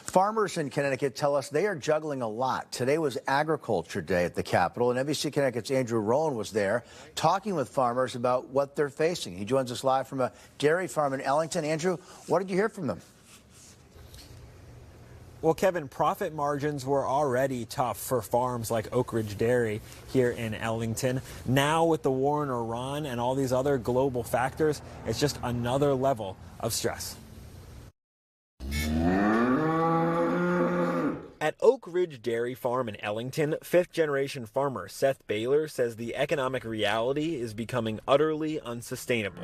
Farmers in Connecticut tell us they are juggling a lot. Today was Agriculture Day at the Capitol, and NBC Connecticut's Andrew Rowan was there talking with farmers about what they're facing. He joins us live from a dairy farm in Ellington. Andrew, what did you hear from them? Well, Kevin, profit margins were already tough for farms like Oak Ridge Dairy here in Ellington. Now with the war in Iran and all these other global factors, it's just another level of stress. At Oak Ridge Dairy Farm in Ellington, fifth-generation farmer Seth Baylor says the economic reality is becoming utterly unsustainable.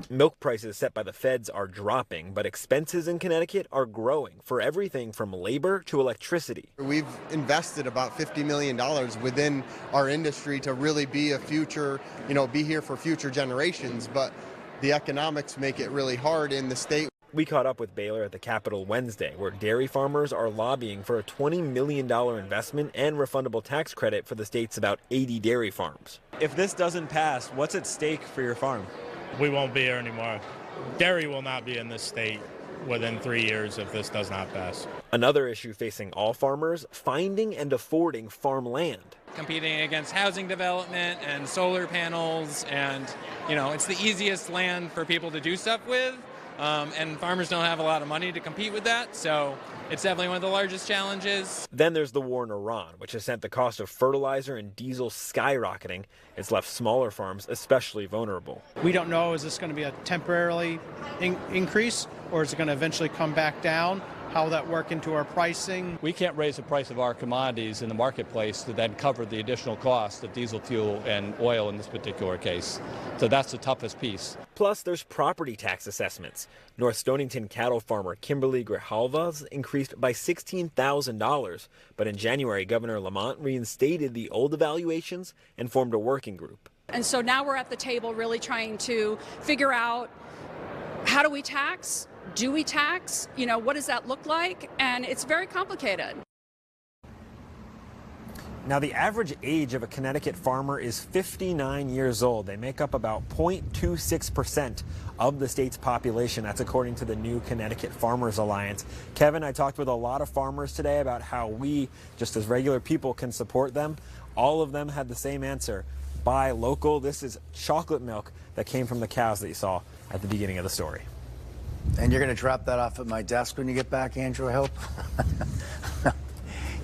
Milk prices set by the feds are dropping, but expenses in Connecticut are growing for everything from labor to electricity. We've invested about $50 million within our industry to really be a future, be here for future generations, but the economics make it really hard in the state. We caught up with Baylor at the Capitol Wednesday, where dairy farmers are lobbying for a $20 million investment and refundable tax credit for the state's about 80 dairy farms. If this doesn't pass, what's at stake for your farm? We won't be here anymore. Dairy will not be in this state within 3 years if this does not pass. Another issue facing all farmers, finding and affording farm land. Competing against housing development and solar panels, and it's the easiest land for people to do stuff with. And farmers don't have a lot of money to compete with that, so it's definitely one of the largest challenges. Then there's the war in Iran, which has sent the cost of fertilizer and diesel skyrocketing. It's left smaller farms especially vulnerable. We don't know, is this going to be a temporarily increase, or is it going to eventually come back down? How will that work into our pricing? We can't raise the price of our commodities in the marketplace to then cover the additional cost of diesel fuel and oil in this particular case. So that's the toughest piece. Plus, there's property tax assessments. North Stonington cattle farmer Kimberly Grijalva's increased by $16,000. But in January, Governor Lamont reinstated the old evaluations and formed a working group. And so now we're at the table really trying to figure out, how do we tax? Do we tax? What does that look like? And it's very complicated. Now, the average age of a Connecticut farmer is 59 years old. They make up about 0.26% of the state's population. That's according to the new Connecticut Farmers Alliance. Kevin, I talked with a lot of farmers today about how we, just as regular people, can support them. All of them had the same answer: buy local. This is chocolate milk that came from the cows that you saw at the beginning of the story. And you're going to drop that off at my desk when you get back, Andrew, I hope?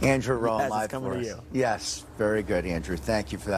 Andrew Rowan, live coming for to us. you. Yes, very good, Andrew. Thank you for that.